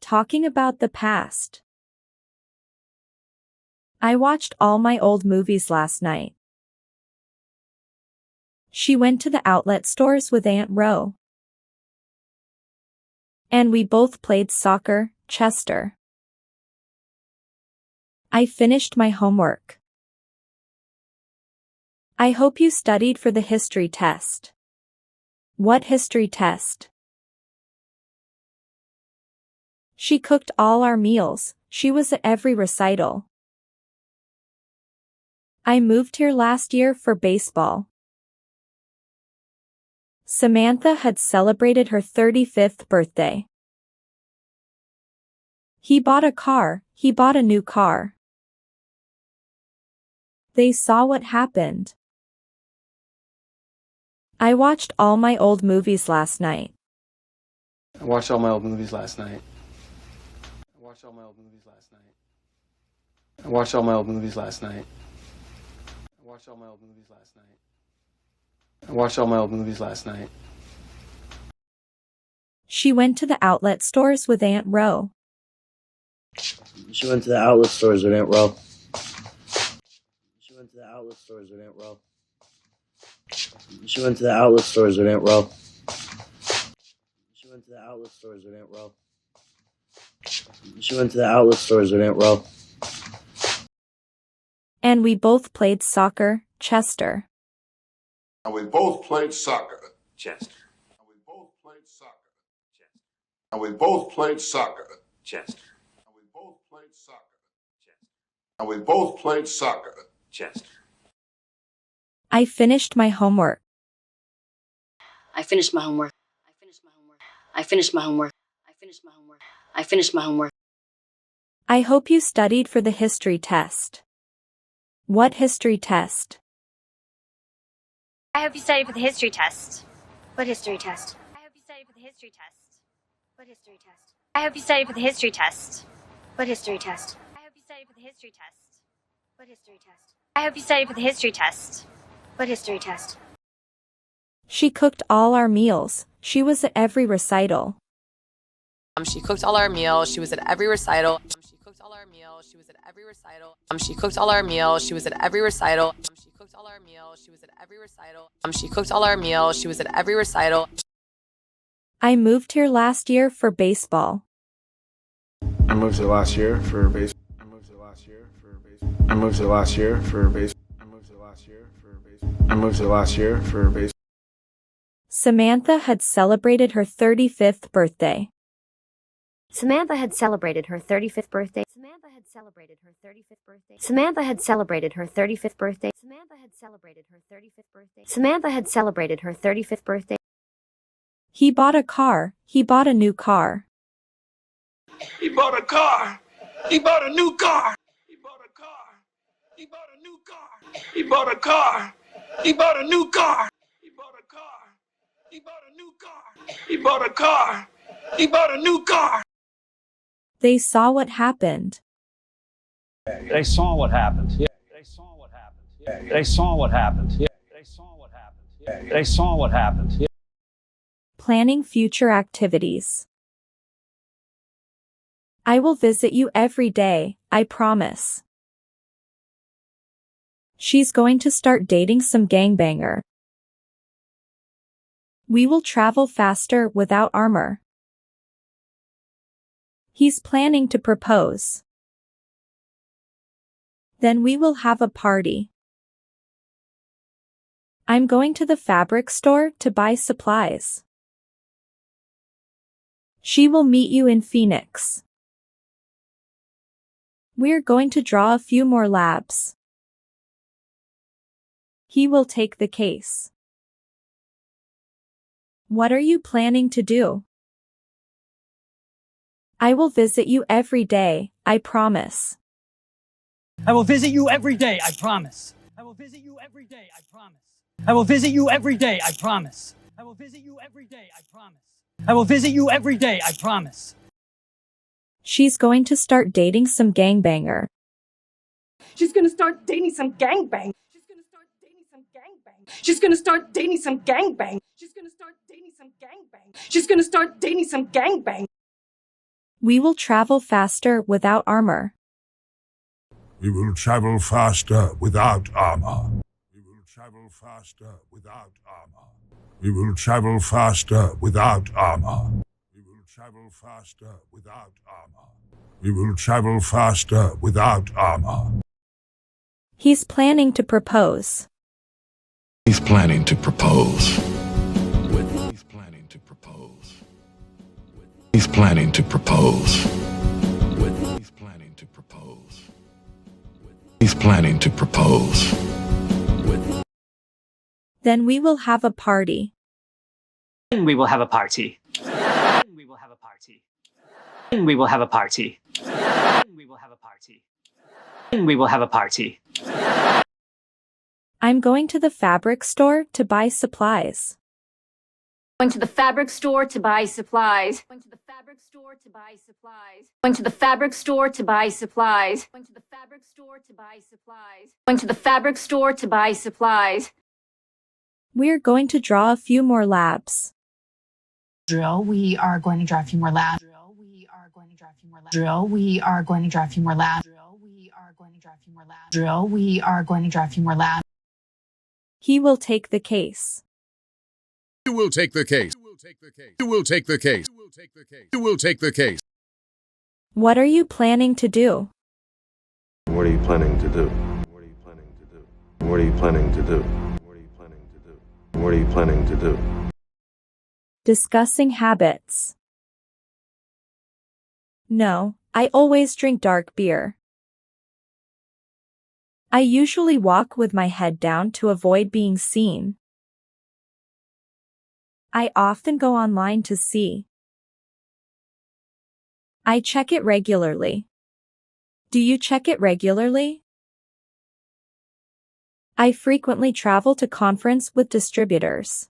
talking about the past. I watched all my old movies last night. She went to the outlet stores with Aunt Ro. And we both played soccer, Chester. I finished my homework. I hope you studied for the history test. What history test? She cooked all our meals. She was at every recital. I moved here last year for baseball. Samantha had celebrated her 35th birthday. He bought a car. He bought a new car. They saw what happened. I watched all my old movies last night. I watched all my old movies last night. I watched all my old movies last night. I watched all my old movies last night. I watched all my old movies last night. I watched all my old movies last night. She went to the outlet stores with Aunt Ro. She went to the outlet stores with Aunt Ro. She went to the outlet stores with Aunt Ro. She went to the outlet stores with Aunt Ro. She went to the outlet stores with Aunt Ro. She went to the outlet stores with Aunt Ro. And we both played soccer, Chester. And we both played soccer, Chester. and we both played soccer, and we both played soccer, Chester. and we both played soccer, and we both played soccer. Chester. I finished my homework. I finished my homework. I finished my homework. I finished my homework. I finished my homework. I finished my homework. I hope you studied for the history test. What history test? I hope you study for the history test. What history test? I hope you study for the history test. What history test? I hope you study for the history test. What history test? I hope you study for the history test. What history test? I hope you study for the history test. What history test? She cooked all our meals. She was at every recital. She cooked all our meals. She was at every recital. She cooked all our meals. She was at every recital. She cooked all our meals. She was at every recital. She cooked all our meals. She was at every recital. She cooked all our meals. She was at every recital. I moved here last year for baseball. I moved here last year for baseball. I moved here last year for baseball. I moved here last year for baseball. I moved here last year for baseball. I moved here last year for baseball. Samantha had celebrated her 35th birthday. Samantha had celebrated her 35th birthday. Samantha had celebrated her 35th birthday. Samantha had celebrated her 35th birthday. Samantha had celebrated her 35th birthday. Samantha had celebrated her 35th birthday. He bought a car. He bought a new car. He bought a car. He bought a new car. He bought a car. He bought a new car. He bought a car. He bought a new car. He bought a car. He bought a new car. He bought a car. He bought a new car. They saw what happened. They saw what happened. Yeah. They saw what happened. Yeah. They saw what happened. Yeah. They saw what happened. Yeah. They saw what happened. Yeah. Planning future activities. I will visit you every day, I promise. She's going to start dating some gangbanger. We will travel faster without armor. He's planning to propose. Then we will have a party. I'm going to the fabric store to buy supplies. She will meet you in Phoenix. We're going to draw a few more labs. He will take the case. What are you planning to do? I will visit you every day, I promise. I will visit you every day, I promise. I will visit you every day, I promise. I will visit you every day, I promise. I will visit you every day, I promise. I will visit you every day, I promise. She's going to start dating some gangbanger. She's gonna start dating some gangbang. She's gonna start dating some gangbang. She's gonna start dating some gangbang. She's gonna start dating some gangbang. She's gonna start dating some gangbang. We will travel faster without armor. We will travel faster without armor. We will travel faster without armor. We will travel faster without armor. We will travel faster without armor. We will travel faster without armor. He's planning to propose. He's planning to propose. He's planning to propose. He's planning to propose. He's planning to propose. He's planning to propose. Then we will have a party. Then we will have a party. Then we will have a party. Then we will have a party. Then we will have a party. Then we will have a party. I'm going to the fabric store to buy supplies. Going to the fabric store to buy supplies. Going to the fabric store to buy supplies. Going to the fabric store to buy supplies. Going to the fabric store to buy supplies. Going to the fabric store to buy supplies. We're going to draw a few more labs. Drill, we are going to draw a few more labs. Drill, we are going to draw a few more labs. Drill, we are going to draw a few more labs. Drill, we are going to draw a few more labs. Drill, we are going to draw a few more labs. He will take the case. You will take the case. You will take the case. You will take the case. You will take the case. You will take the case. What are you planning to do? What are you planning to do? What are you planning to do? What are you planning to do? What are you planning to do? What are you planning to do? Discussing habits. No, I always drink dark beer. I usually walk with my head down to avoid being seen. I often go online to see. I check it regularly. Do you check it regularly? I frequently travel to conference with distributors.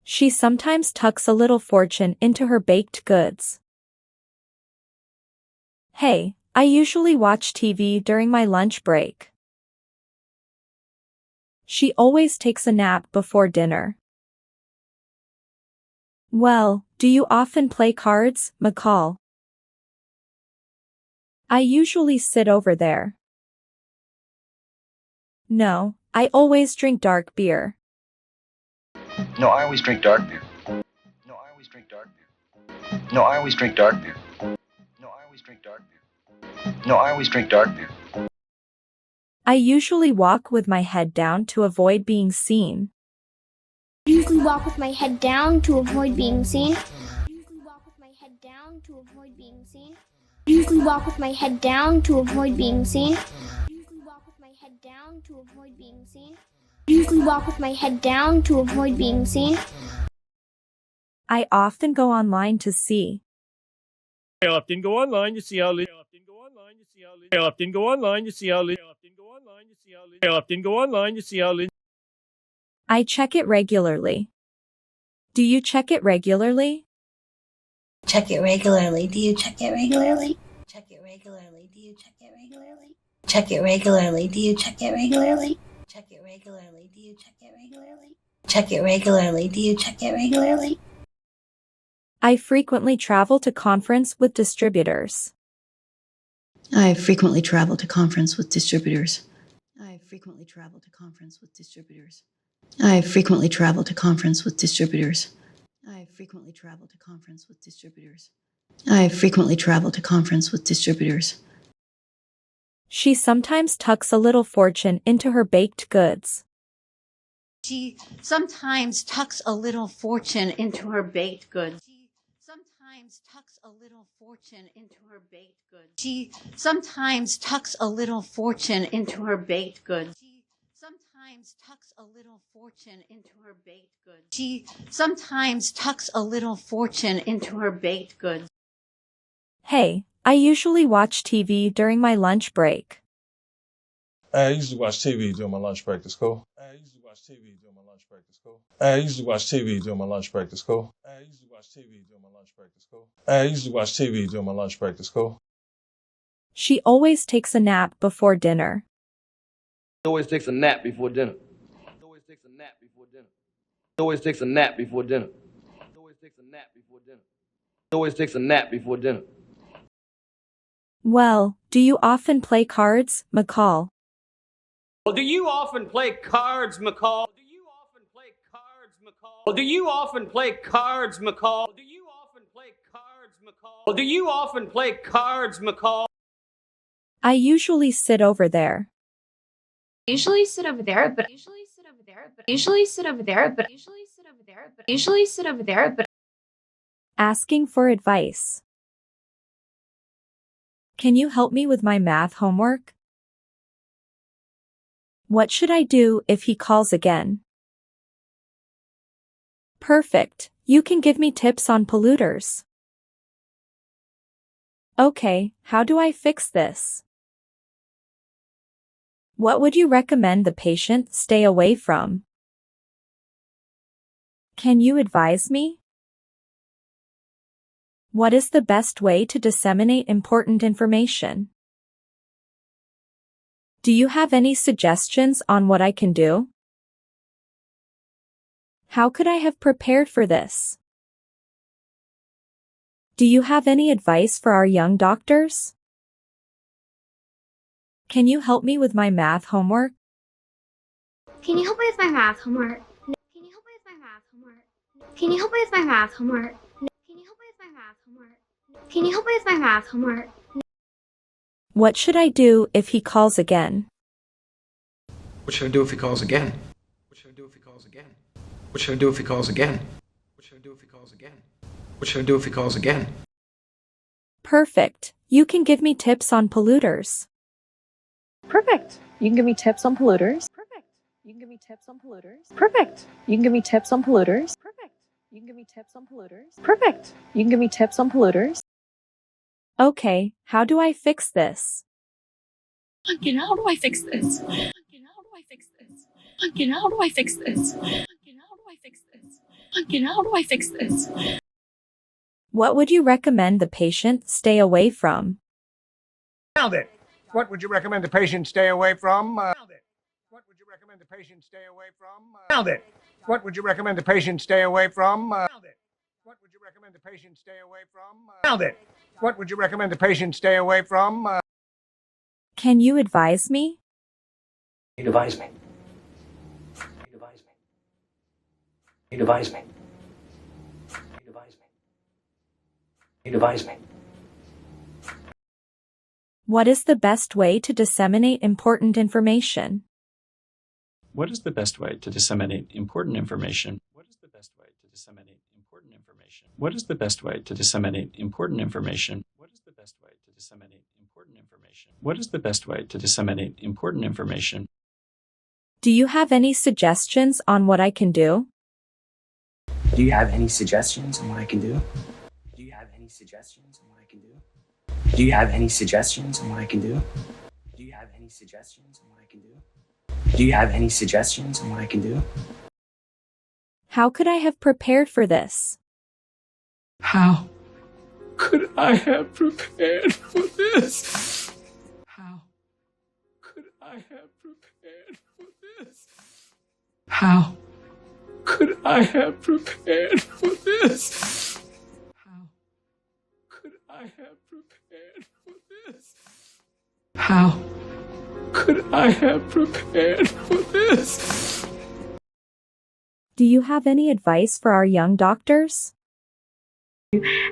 She sometimes tucks a little fortune into her baked goods. Hey, I usually watch TV during my lunch break. She always takes a nap before dinner. Well, do you often play cards, McCall? I usually sit over there. No, I always drink dark beer. No, I always drink dark beer. No, I always drink dark beer. No, I always drink dark beer. No, I always drink dark beer. No, I always drink dark beer. I usually walk with my head down to avoid being seen. Usually walk with my head down to avoid being seen. Usually walk with my head down to avoid being seen. Usually walk with my head down to avoid being seen. Usually walk with my head down to avoid being seen. Usually walk with my head down to avoid being seen. I often go online to see. I often go online to see how I often go online to see how I often go online to see how I often go online to see how I often go online to see how I check it regularly. Do you check it regularly? Check it regularly. Do you check it regularly? Check it regularly. Do you check it regularly? Check it regularly. Do you check it regularly? Check it regularly. Do you check it regularly? Check it regularly. Do you check it regularly? I frequently travel to conference with distributors. I frequently travel to conference with distributors. I frequently travel to conference with distributors. I frequently travel to conference with distributors. I frequently travel to conference with distributors. I frequently travel to conference with distributors. She sometimes tucks a little fortune into her baked goods. She sometimes tucks a little fortune into her baked goods. She sometimes tucks a little fortune into her baked goods. She sometimes tucks a little fortune into her baked goods. She sometimes tucks a little fortune into her baked goods. She sometimes tucks a little fortune into her baked goods. Hey, I usually watch TV during my lunch break. I usually watch TV during my lunch break to school. I usually watch TV during my lunch break to school. I usually watch TV during my lunch break to school. I usually watch TV during my lunch break to school. I usually watch TV during my lunch break to school. She always takes a nap before dinner. Always takes a nap before dinner. Always takes a nap before dinner. Always takes a nap before dinner. Always takes a nap before dinner. Always takes a nap before dinner. Well, do you often play cards, McCall? Well, do you often play cards, McCall? Do you often play cards, McCall? Well, do you often play cards, McCall? Do you often play cards, McCall? Well, do you often play cards, McCall? I usually sit over there. Usually sit over there, but usually sit over there, but usually sit over there, but usually sit over there, but usually sit over there, but Asking for advice. Can you help me with my math homework? What should I do if he calls again? Perfect. You can give me tips on polluters. Okay, how do I fix this? What would you recommend the patient stay away from? Can you advise me? What is the best way to disseminate important information? Do you have any suggestions on what I can do? How could I have prepared for this? Do you have any advice for our young doctors? Can you help me with my math homework? Can you help me with my math homework? Can you help me with my math homework? Can you help me with my math homework? Can you help me with my math homework? Can you help me with my math homework? What should I do if he calls again? What should I do if he calls again? What should I do if he calls again? What should I do if he calls again? What should I do if he calls again? What should I do if he calls again? Perfect. You can give me tips on polluters. Perfect. You can give me tips on polluters. Perfect. You can give me tips on polluters. Perfect. You can give me tips on polluters. Perfect. You can give me tips on polluters. Perfect. You can give me tips on polluters. Okay, how do I fix this? Again, how do I fix this? Again, how do I fix this? Again, how do I fix this? Again, how do I fix this? Again, how do I fix this? What would you recommend the patient stay away from? Now then, what would you recommend the patient stay away from? Now then, what would you recommend the patient stay away from? Now then, what would you recommend the patient stay away from? Now then, what would you recommend the patient stay away from? Now then, what would you recommend the patient stay away from? Can you advise me? Advise me. Advise me. Advise me. Advise me. Advise me. What is the best way to disseminate important information? What is the best way to disseminate important information? What is the best way to disseminate important information? What is the best way to disseminate important information? What is the best way to disseminate important information? What is the best way to disseminate important information? Do you have any suggestions on what I can do? Do you have any suggestions on what I can do? Do you have any suggestions on what I can do? Do you have any suggestions on what I can do? Do you have any suggestions on what I can do? Do you have any suggestions on what I can do? How could I have prepared for this? How could I have prepared for this? How could I have prepared for this? How could I have prepared for this? How could I have prepared for this? How could I have prepared for this? Do you have any advice for our young doctors?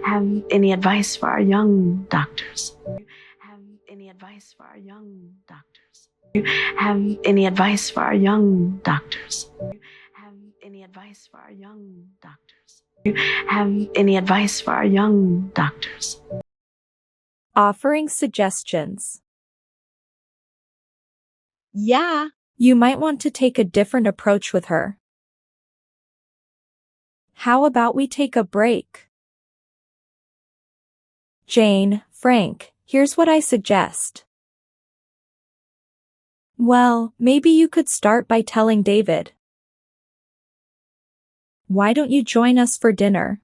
Have any advice for our young doctors? Have any advice for our young doctors? Have any advice for our young doctors? Have any advice for our young doctors? Have any advice for our young doctors? Offering suggestions. Yeah, you might want to take a different approach with her. How about we take a break? Jane, Frank, here's what I suggest. Well, maybe you could start by telling David. Why don't you join us for dinner?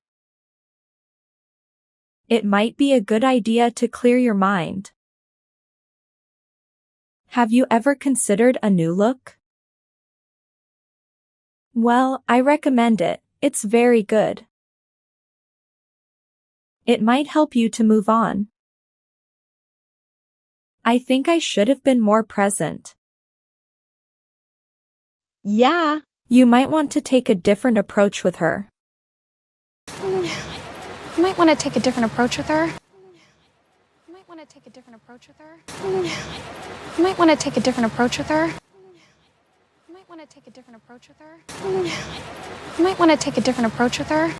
It might be a good idea to clear your mind. Have you ever considered a new look? Well, I recommend it. It's very good. It might help you to move on. I think I should have been more present. Yeah. You might want to take a different approach with her. You might want to take a different approach with her. You might want to take a different approach with her. You might want to take a different approach with her. You might want to take a different approach with her. You might want to take a different approach with her.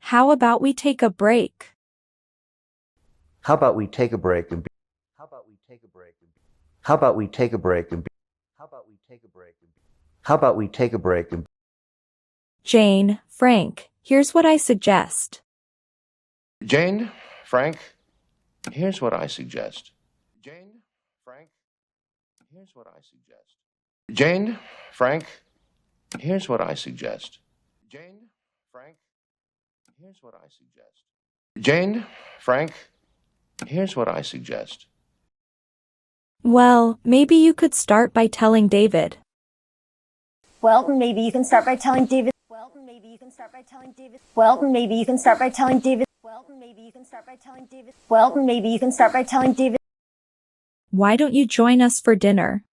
How about we take a break? How about we take a break and How about we take a break and How about we take a break and How about we take a break and How about we take a break and Jane, Frank, here's what I suggest. Jane, Frank, here's what I suggest. Jane, Frank, here's what I suggest. Jane, Frank, here's what I suggest. Jane, Frank, here's what I suggest. Jane, Frank, here's what I suggest. Well, maybe you could start by telling David. Well, maybe you can start by telling David. Well, maybe you can start by telling David. Well, maybe you can start by telling David. Well, maybe you can start by telling David. Well, maybe you can start by telling David. Why don't you join us for dinner?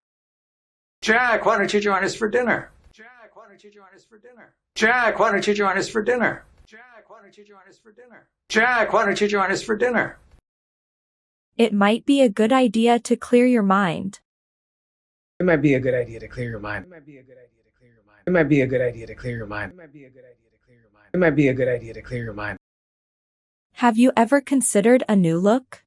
Jack, why don't you join us for dinner? Jack, why don't you join us for dinner? Jack, why don't you join us for dinner? Jack, why don't you join us for dinner? Jack, why don't you join us for dinner? It might be a good idea to clear your mind. It might be a good idea to clear your mind. It might be a good idea to clear your mind. It might be a good idea to clear your mind. It might be a good idea to clear your mind. It might be a good idea to clear your mind. Have you ever considered a new look?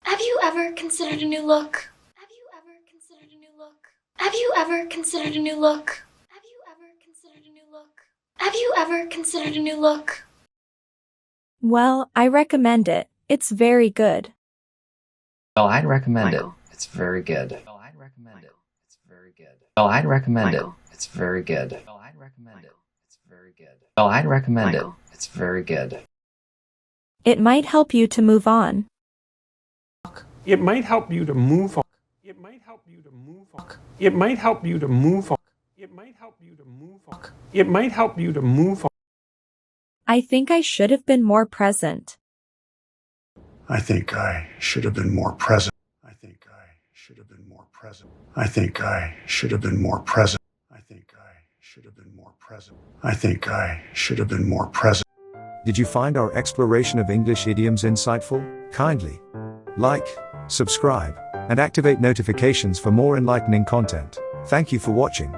Have you ever considered a new look? Have you ever considered a new look? Have you ever considered a new look? Have you ever considered a new look? Have you ever considered a new look? Well, I recommend it. It's very good. Well, I'd recommend it. It's very good. Well, I'd recommend it. It's very good. Well, I'd recommend it. It's very good. Well, I'd recommend it. It's very good. Well, I'd recommend it. It's very good. It might help you to move on. It might help you to move on. It might help you to move on. It might help you to move on. It might help you to move on. It might help you to move on. I think I should have been more present. I think I should have been more present. I think I should have been more present. I think I should have been more present. I think I should have been more present. I think I should have been more present. Did you find our exploration of English idioms insightful? Kindly like, subscribe, and activate notifications for more enlightening content. Thank you for watching.